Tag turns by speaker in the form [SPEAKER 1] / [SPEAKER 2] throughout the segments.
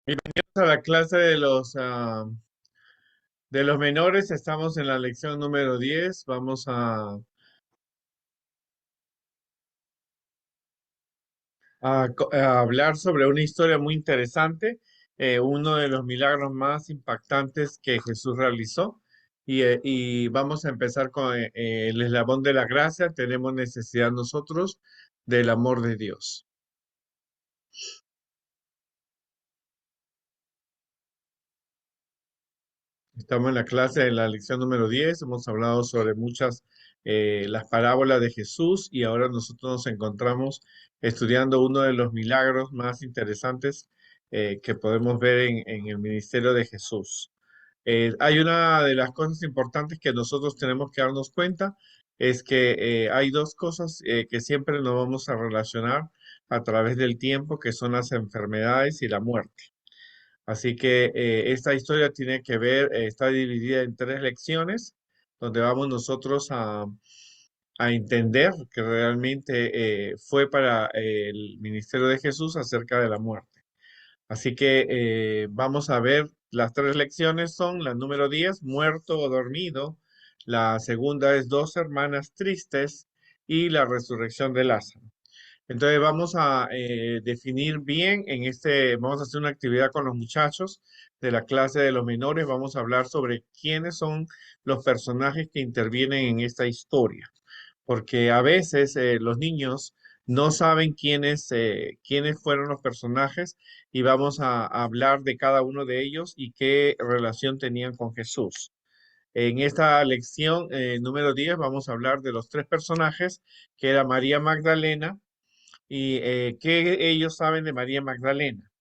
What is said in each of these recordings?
[SPEAKER 1] Bienvenidos a la clase de los menores. Estamos en la lección número 10. Vamos a hablar sobre una historia muy interesante, uno de los milagros más impactantes que Jesús realizó. Y vamos a empezar con el eslabón de la gracia. Tenemos necesidad nosotros del amor de Dios. Estamos en la clase de la lección número 10. Hemos hablado sobre muchas, las parábolas de Jesús y ahora nosotros nos encontramos estudiando uno de los milagros más interesantes que podemos ver en el ministerio de Jesús. Hay una de las cosas importantes que nosotros tenemos que darnos cuenta, es que hay dos cosas que siempre nos vamos a relacionar a través del tiempo, que son las enfermedades y la muerte. Así que esta historia tiene que ver, está dividida en tres lecciones, donde vamos nosotros a entender que realmente fue para el ministerio de Jesús acerca de la muerte. Así que vamos a ver, las tres lecciones son la número 10, muerto o dormido; la segunda es dos hermanas tristes; y la resurrección de Lázaro. Entonces vamos a definir bien vamos a hacer una actividad con los muchachos de la clase de los menores. Vamos a hablar sobre quiénes son los personajes que intervienen en esta historia, porque a veces los niños no saben quiénes fueron los personajes, y vamos a hablar de cada uno de ellos y qué relación tenían con Jesús. En esta lección número 10 vamos a hablar de los tres personajes, que era María Magdalena. ¿Y qué ellos saben de María Magdalena?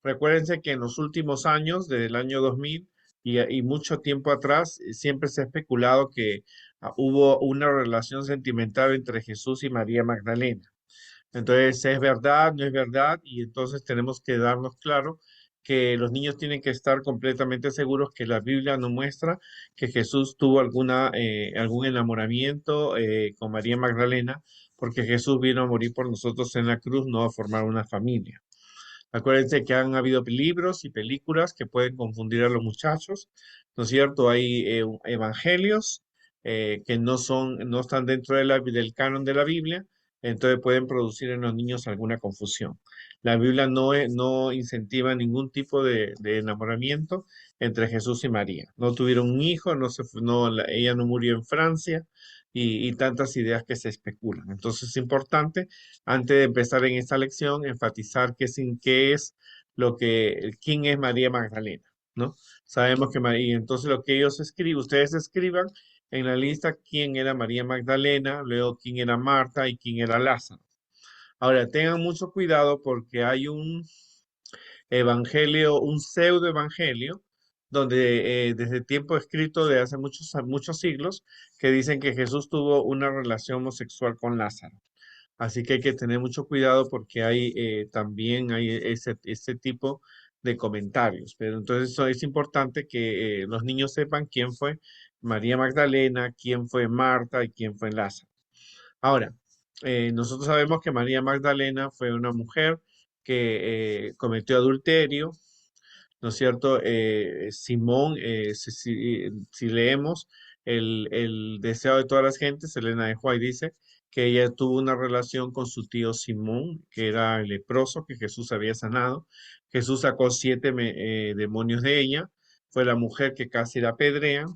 [SPEAKER 1] Recuérdense que en los últimos años, desde el año 2000 y mucho tiempo atrás, siempre se ha especulado que hubo una relación sentimental entre Jesús y María Magdalena. Entonces, ¿es verdad? ¿No es verdad? Y entonces tenemos que darnos claro que los niños tienen que estar completamente seguros que la Biblia no muestra que Jesús tuvo algún enamoramiento con María Magdalena, porque Jesús vino a morir por nosotros en la cruz, no a formar una familia. Acuérdense que han habido libros y películas que pueden confundir a los muchachos, ¿no es cierto? Hay evangelios que no están dentro de del canon de la Biblia, entonces pueden producir en los niños alguna confusión. La Biblia no incentiva ningún tipo de enamoramiento entre Jesús y María. No tuvieron un hijo, no se, fu- no, la- ella no murió en Francia, y tantas ideas que se especulan. Entonces es importante, antes de empezar en esta lección, enfatizar qué es quién es María Magdalena, ¿no? Sabemos que María, entonces lo que ustedes escriban en la lista quién era María Magdalena, luego quién era Marta y quién era Lázaro. Ahora, tengan mucho cuidado porque hay un evangelio, un pseudo evangelio, donde desde tiempo escrito de hace muchos siglos, que dicen que Jesús tuvo una relación homosexual con Lázaro. Así que hay que tener mucho cuidado porque también hay ese tipo de comentarios. Pero entonces eso es importante que los niños sepan quién fue María Magdalena, quién fue Marta y quién fue Lázaro. Ahora, nosotros sabemos que María Magdalena fue una mujer que cometió adulterio, ¿no es cierto? Simón, si leemos el deseo de todas las gentes, Elena de White dice que ella tuvo una relación con su tío Simón, que era el leproso que Jesús había sanado. Jesús sacó siete demonios de ella, fue la mujer que casi la apedrean.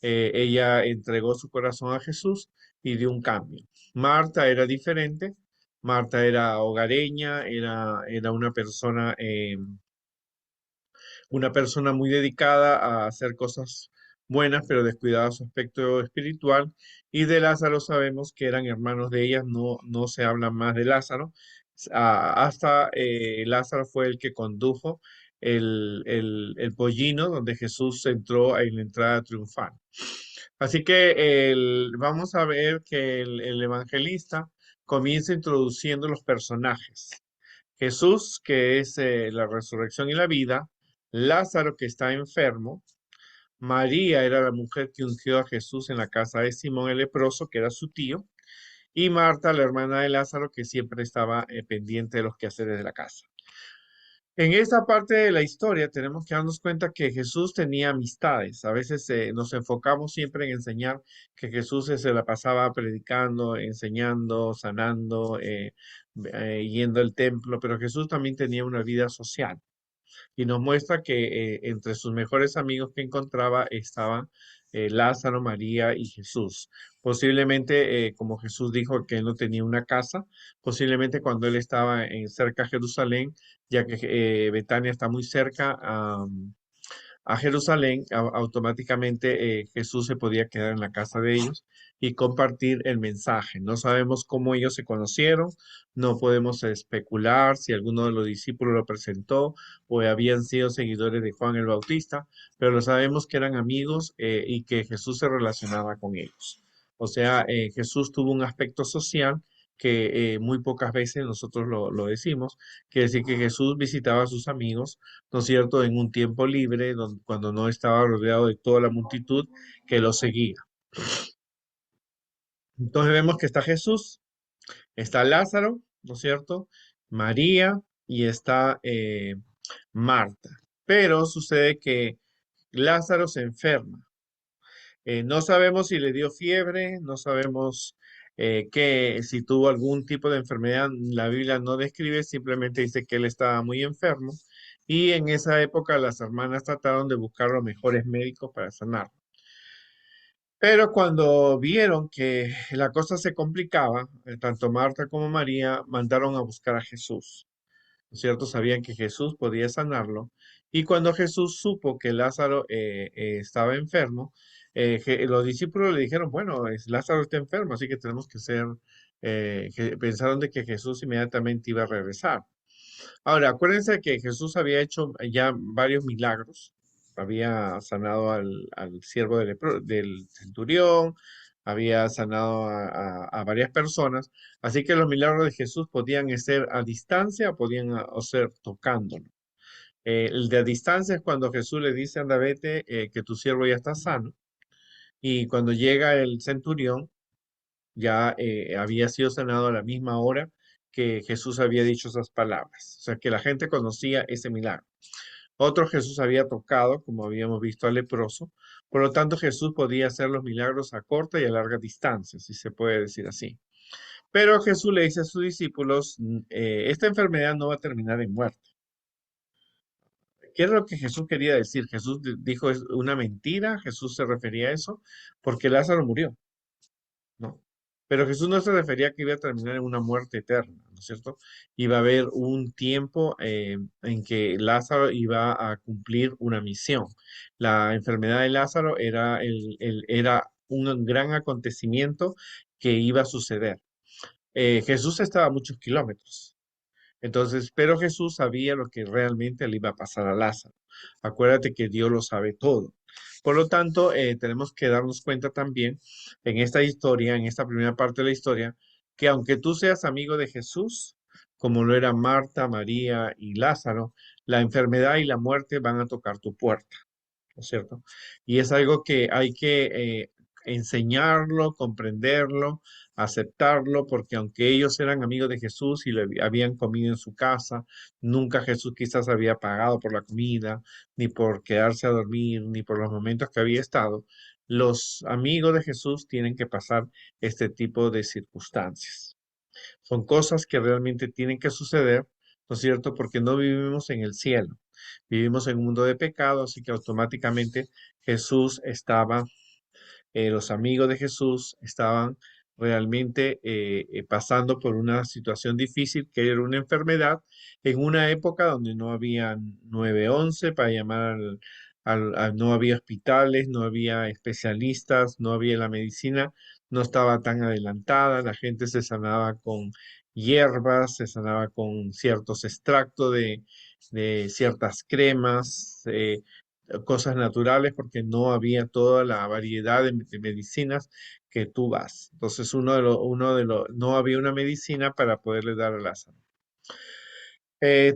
[SPEAKER 1] Ella entregó su corazón a Jesús y dio un cambio. Marta era diferente. Marta era hogareña, era una persona muy dedicada a hacer cosas buenas, pero descuidaba su aspecto espiritual. Y de Lázaro sabemos que eran hermanos de ellas, no se habla más de Lázaro. Hasta Lázaro fue el que condujo el pollino donde Jesús entró en la entrada triunfal. Así que vamos a ver que el evangelista comienza introduciendo los personajes. Jesús, que es la resurrección y la vida; Lázaro, que está enfermo; María era la mujer que ungió a Jesús en la casa de Simón el leproso, que era su tío; y Marta, la hermana de Lázaro, que siempre estaba pendiente de los quehaceres de la casa. En esta parte de la historia tenemos que darnos cuenta que Jesús tenía amistades. A veces nos enfocamos siempre en enseñar que Jesús se la pasaba predicando, enseñando, sanando, yendo al templo, pero Jesús también tenía una vida social y nos muestra que entre sus mejores amigos que encontraba estaban Lázaro, María y Jesús. Posiblemente, como Jesús dijo que él no tenía una casa, posiblemente cuando él estaba en cerca de Jerusalén, ya que Betania está muy cerca a Jerusalén, automáticamente Jesús se podía quedar en la casa de ellos y compartir el mensaje. No sabemos cómo ellos se conocieron, no podemos especular si alguno de los discípulos lo presentó o habían sido seguidores de Juan el Bautista, pero lo sabemos que eran amigos y que Jesús se relacionaba con ellos. O sea, Jesús tuvo un aspecto social que muy pocas veces nosotros lo decimos, que decir que Jesús visitaba a sus amigos, ¿no es cierto?, en un tiempo libre, cuando no estaba rodeado de toda la multitud que lo seguía. Entonces vemos que está Jesús, está Lázaro, ¿no es cierto? María y está Marta. Pero sucede que Lázaro se enferma. No sabemos si le dio fiebre, no sabemos si tuvo algún tipo de enfermedad. La Biblia no describe, simplemente dice que él estaba muy enfermo. Y en esa época las hermanas trataron de buscar los mejores médicos para sanar. Pero cuando vieron que la cosa se complicaba, tanto Marta como María mandaron a buscar a Jesús. ¿No es cierto? Sabían que Jesús podía sanarlo. Y cuando Jesús supo que Lázaro estaba enfermo, los discípulos le dijeron, bueno, Lázaro está enfermo, así que tenemos que ser, pensaron de que Jesús inmediatamente iba a regresar. Ahora, acuérdense que Jesús había hecho ya varios milagros. Había sanado al siervo del centurión, había sanado a varias personas. Así que los milagros de Jesús podían ser a distancia o podían o ser tocándolo. El de a distancia es cuando Jesús le dice, anda, vete, que tu siervo ya está sano. Y cuando llega el centurión, ya había sido sanado a la misma hora que Jesús había dicho esas palabras. O sea, que la gente conocía ese milagro. Otro Jesús había tocado, como habíamos visto al leproso. Por lo tanto, Jesús podía hacer los milagros a corta y a larga distancia, si se puede decir así. Pero Jesús le dice a sus discípulos, esta enfermedad no va a terminar en muerte. ¿Qué es lo que Jesús quería decir? Jesús dijo es una mentira, Jesús se refería a eso, porque Lázaro murió. ¿No? Pero Jesús no se refería a que iba a terminar en una muerte eterna, ¿no es cierto? Iba a haber un tiempo en que Lázaro iba a cumplir una misión. La enfermedad de Lázaro era un gran acontecimiento que iba a suceder. Jesús estaba a muchos kilómetros. Entonces, pero Jesús sabía lo que realmente le iba a pasar a Lázaro. Acuérdate que Dios lo sabe todo. Por lo tanto, tenemos que darnos cuenta también en esta historia, en esta primera parte de la historia, que aunque tú seas amigo de Jesús, como lo eran Marta, María y Lázaro, la enfermedad y la muerte van a tocar tu puerta. ¿No es cierto? Y es algo que hay que enseñarlo, comprenderlo, aceptarlo, porque aunque ellos eran amigos de Jesús y le habían comido en su casa, nunca Jesús quizás había pagado por la comida, ni por quedarse a dormir, ni por los momentos que había estado. Los amigos de Jesús tienen que pasar este tipo de circunstancias. Son cosas que realmente tienen que suceder, ¿no es cierto? Porque no vivimos en el cielo, vivimos en un mundo de pecado, así que automáticamente Jesús estaba, los amigos de Jesús estaban realmente pasando por una situación difícil, que era una enfermedad, en una época donde no había 911 para llamar no había hospitales, no había especialistas, no había la medicina, no estaba tan adelantada, la gente se sanaba con hierbas, se sanaba con ciertos extractos de ciertas cremas, cosas naturales, porque no había toda la variedad de medicinas que tú vas. Entonces, no había una medicina para poderle dar a Lázaro.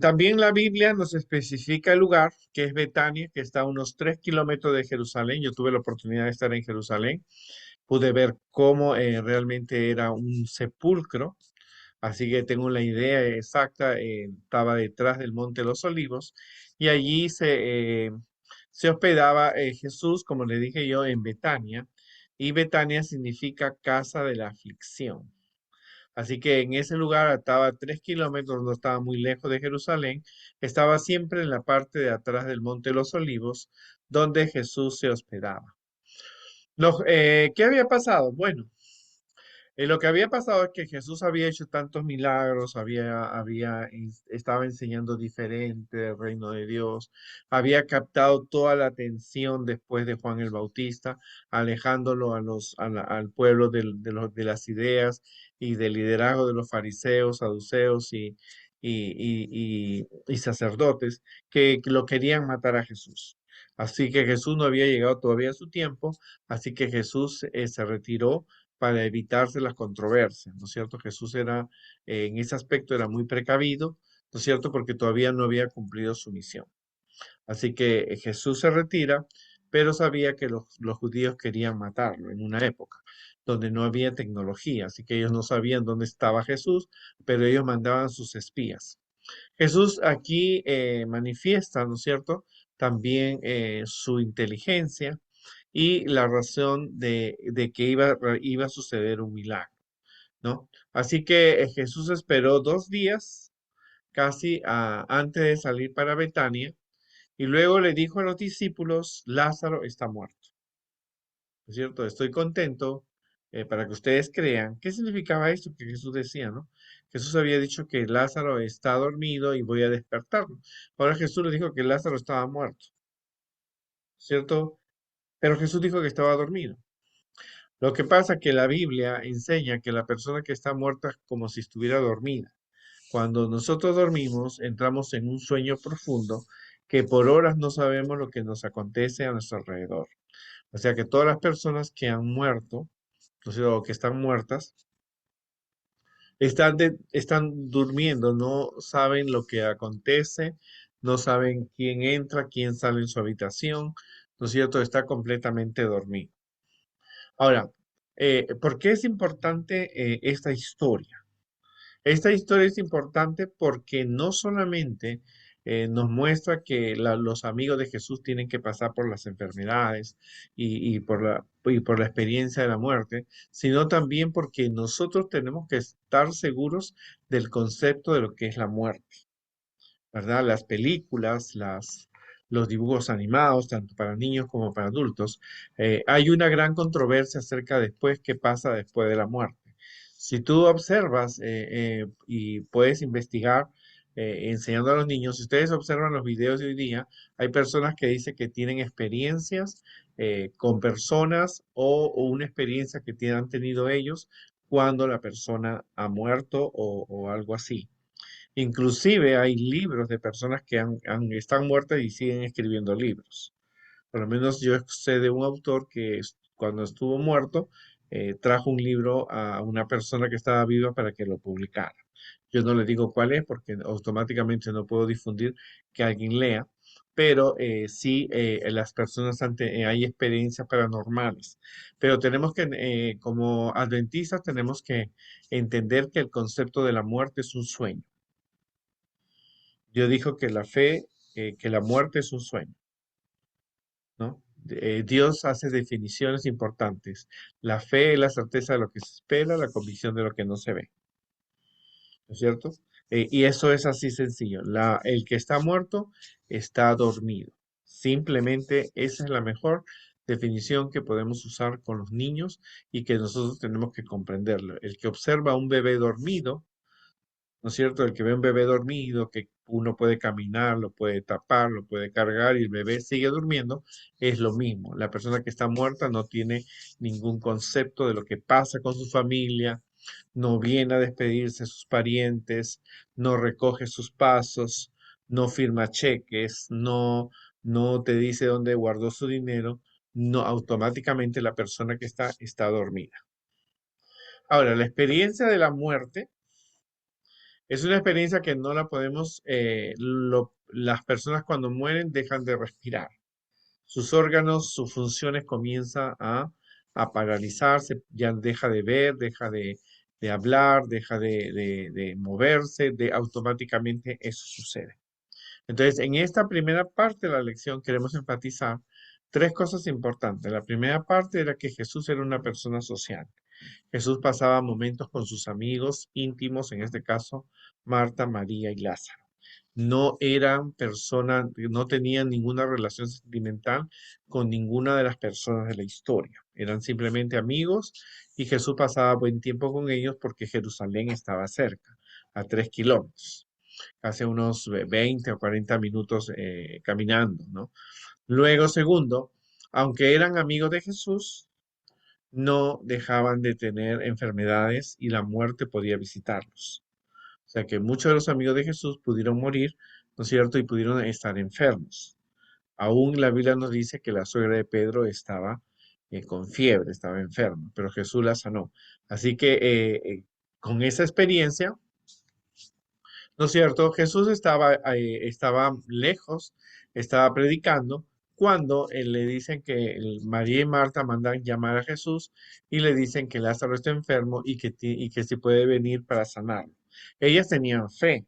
[SPEAKER 1] También la Biblia nos especifica el lugar, que es Betania, que está a unos 3 kilómetros de Jerusalén. Yo tuve la oportunidad de estar en Jerusalén. Pude ver cómo realmente era un sepulcro, así que tengo la idea exacta. Estaba detrás del Monte de los Olivos y allí se hospedaba Jesús, como le dije yo, en Betania, y Betania significa casa de la aflicción. Así que en ese lugar estaba a 3 kilómetros, no estaba muy lejos de Jerusalén, estaba siempre en la parte de atrás del Monte de los Olivos, donde Jesús se hospedaba. ¿Qué había pasado? Bueno, lo que había pasado es que Jesús había hecho tantos milagros, estaba enseñando diferente el reino de Dios, había captado toda la atención después de Juan el Bautista, alejándolo al pueblo de las ideas y del liderazgo de los fariseos, saduceos y sacerdotes que lo querían matar a Jesús. Así que Jesús no había llegado todavía a su tiempo, así que Jesús se retiró para evitarse las controversias, ¿no es cierto? Jesús era, en ese aspecto, era muy precavido, ¿no es cierto? Porque todavía no había cumplido su misión. Así que Jesús se retira, pero sabía que los judíos querían matarlo en una época donde no había tecnología, así que ellos no sabían dónde estaba Jesús, pero ellos mandaban sus espías. Jesús aquí manifiesta, ¿no es cierto?, también su inteligencia y la razón de que iba a suceder un milagro, ¿no? Así que Jesús esperó 2 días casi antes de salir para Betania y luego le dijo a los discípulos, Lázaro está muerto, ¿no es cierto? Estoy contento para que ustedes crean. ¿Qué significaba esto que Jesús decía, no? Jesús había dicho que Lázaro está dormido y voy a despertarlo. Ahora Jesús le dijo que Lázaro estaba muerto, ¿cierto? Pero Jesús dijo que estaba dormido. Lo que pasa es que la Biblia enseña que la persona que está muerta es como si estuviera dormida. Cuando nosotros dormimos, entramos en un sueño profundo que por horas no sabemos lo que nos acontece a nuestro alrededor. O sea que todas las personas que han muerto, o que están muertas, están durmiendo, no saben lo que acontece, no saben quién entra, quién sale en su habitación, ¿no es cierto? Está completamente dormido. Ahora, ¿por qué es importante esta historia? Esta historia es importante porque no solamente nos muestra que los amigos de Jesús tienen que pasar por las enfermedades y por la experiencia de la muerte, sino también porque nosotros tenemos que estar seguros del concepto de lo que es la muerte. ¿Verdad? Las películas, los dibujos animados, tanto para niños como para adultos, hay una gran controversia acerca de después qué pasa después de la muerte. Si tú observas y puedes investigar enseñando a los niños, si ustedes observan los videos de hoy día, hay personas que dicen que tienen experiencias con personas o una experiencia que han tenido ellos cuando la persona ha muerto o algo así. Inclusive hay libros de personas que están muertas y siguen escribiendo libros. Por lo menos yo sé de un autor que cuando estuvo muerto, trajo un libro a una persona que estaba viva para que lo publicara. Yo no le digo cuál es porque automáticamente no puedo difundir que alguien lea, pero sí las personas hay experiencias paranormales. Pero tenemos que, como adventistas, tenemos que entender que el concepto de la muerte es un sueño. Yo dijo que que la muerte es un sueño, ¿no? Dios hace definiciones importantes. La fe es la certeza de lo que se espera, la convicción de lo que no se ve, ¿no es cierto? Y eso es así sencillo. El que está muerto está dormido. Simplemente esa es la mejor definición que podemos usar con los niños y que nosotros tenemos que comprenderlo. El que observa a un bebé dormido, ¿no es cierto? El que ve un bebé dormido, que uno puede caminar, lo puede tapar, lo puede cargar y el bebé sigue durmiendo, es lo mismo. La persona que está muerta no tiene ningún concepto de lo que pasa con su familia, no viene a despedirse de sus parientes, no recoge sus pasos, no firma cheques, no te dice dónde guardó su dinero, no automáticamente la persona que está dormida. Ahora, la experiencia de la muerte es una experiencia que no la podemos, las personas cuando mueren dejan de respirar. Sus órganos, sus funciones comienzan a paralizarse, ya deja de ver, deja de hablar, deja de moverse, automáticamente eso sucede. Entonces, en esta primera parte de la lección queremos enfatizar tres cosas importantes. La primera parte era que Jesús era una persona social. Jesús pasaba momentos con sus amigos íntimos, en este caso Marta, María y Lázaro. No eran personas, no tenían ninguna relación sentimental con ninguna de las personas de la historia. Eran simplemente amigos y Jesús pasaba buen tiempo con ellos porque Jerusalén estaba cerca, a 3 kilómetros, hace unos 20 o 40 minutos caminando, ¿no? Luego, segundo, aunque eran amigos de Jesús, no dejaban de tener enfermedades y la muerte podía visitarlos. O sea que muchos de los amigos de Jesús pudieron morir, ¿no es cierto? Y pudieron estar enfermos. Aún la Biblia nos dice que la suegra de Pedro estaba con fiebre, estaba enferma, pero Jesús la sanó. Así que con esa experiencia, ¿no es cierto? Jesús estaba lejos, estaba predicando, cuando le dicen que María y Marta mandan llamar a Jesús y le dicen que Lázaro está enfermo y que si puede venir para sanarlo. Ellas tenían fe,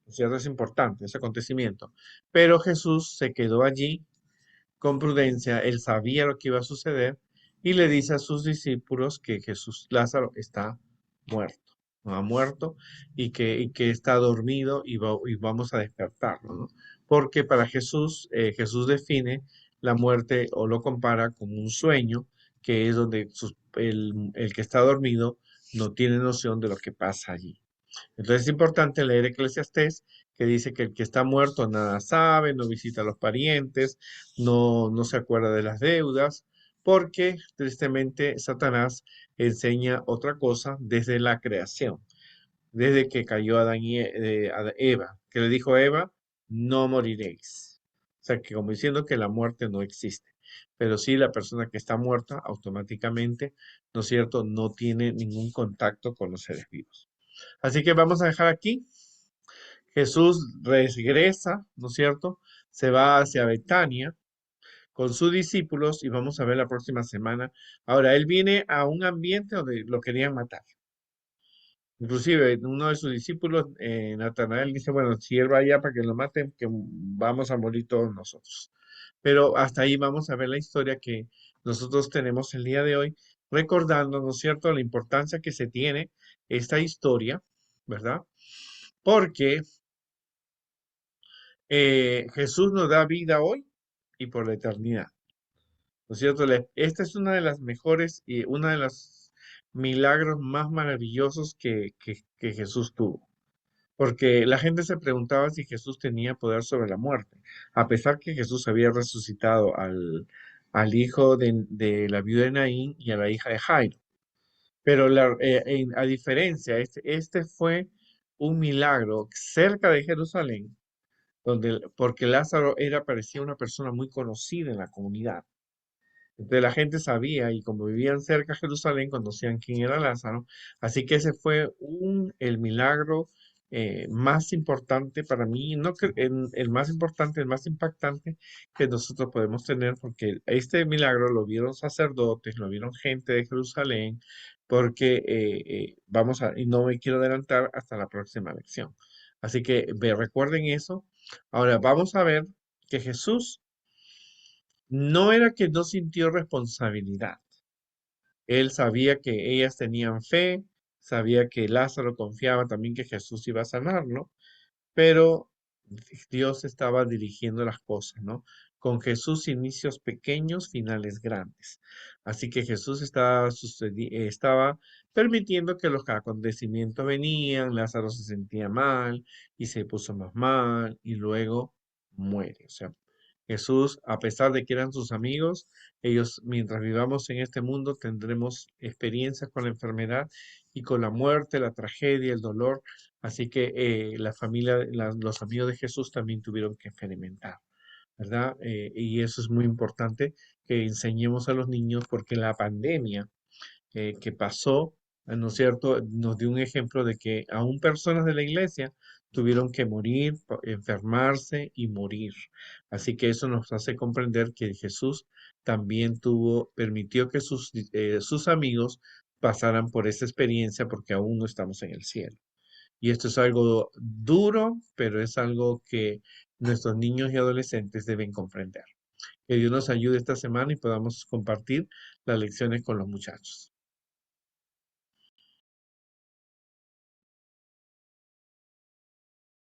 [SPEAKER 1] ¿no es cierto? Es importante ese acontecimiento. Pero Jesús se quedó allí con prudencia, él sabía lo que iba a suceder y le dice a sus discípulos que Lázaro está muerto, no ha muerto y que está dormido y vamos a despertarlo, ¿no? Porque para Jesús, Jesús define la muerte o lo compara con un sueño, que es donde el que está dormido no tiene noción de lo que pasa allí. Entonces es importante leer Eclesiastés, que dice que el que está muerto nada sabe, no visita a los parientes, no se acuerda de las deudas, porque tristemente Satanás enseña otra cosa desde la creación, desde que cayó Eva, que le dijo a Eva, no moriréis. O sea, que como diciendo que la muerte no existe. Pero sí, la persona que está muerta automáticamente, ¿no es cierto?, no tiene ningún contacto con los seres vivos. Así que vamos a dejar aquí. Jesús regresa, ¿no es cierto? Se va hacia Betania con sus discípulos y vamos a ver la próxima semana. Ahora, él viene a un ambiente donde lo querían matar. Inclusive uno de sus discípulos, Natanael, dice, bueno, si él va allá para que lo maten, que vamos a morir todos nosotros. Pero hasta ahí vamos a ver la historia que nosotros tenemos el día de hoy, recordando, ¿no es cierto?, la importancia que se tiene esta historia, ¿verdad? Porque Jesús nos da vida hoy y por la eternidad. ¿No es cierto? Esta es una de las mejores y una de los milagros más maravillosos que Jesús tuvo. Porque la gente se preguntaba si Jesús tenía poder sobre la muerte, a pesar que Jesús había resucitado al hijo de la viuda de Naín y a la hija de Jairo. Pero a diferencia, este fue un milagro cerca de Jerusalén porque Lázaro parecía una persona muy conocida en la comunidad. Entonces la gente sabía y como vivían cerca de Jerusalén, conocían quién era Lázaro. Así que ese fue el milagro más importante para mí, no el más importante, el más impactante que nosotros podemos tener, porque este milagro lo vieron sacerdotes, lo vieron gente de Jerusalén, porque y no me quiero adelantar hasta la próxima lección. Así que recuerden eso. Ahora vamos a ver que Jesús no era que no sintió responsabilidad. Él sabía que ellas tenían fe, sabía que Lázaro confiaba también que Jesús iba a sanarlo, pero Dios estaba dirigiendo las cosas, ¿no? Con Jesús inicios pequeños, finales grandes. Así que Jesús estaba permitiendo que los acontecimientos venían, Lázaro se sentía mal y se puso más mal y luego muere. O sea, Jesús, a pesar de que eran sus amigos, ellos, mientras vivamos en este mundo, tendremos experiencias con la enfermedad y con la muerte, la tragedia, el dolor. Así que la familia, los amigos de Jesús también tuvieron que experimentar, ¿verdad? Y eso es muy importante que enseñemos a los niños porque la pandemia que pasó, ¿no es cierto? Nos dio un ejemplo de que aún personas de la iglesia tuvieron que morir, enfermarse y morir. Así que eso nos hace comprender que Jesús también permitió que sus amigos pasaran por esa experiencia porque aún no estamos en el cielo. Y esto es algo duro, pero es algo que nuestros niños y adolescentes deben comprender. Que Dios nos ayude esta semana y podamos compartir las lecciones con los muchachos.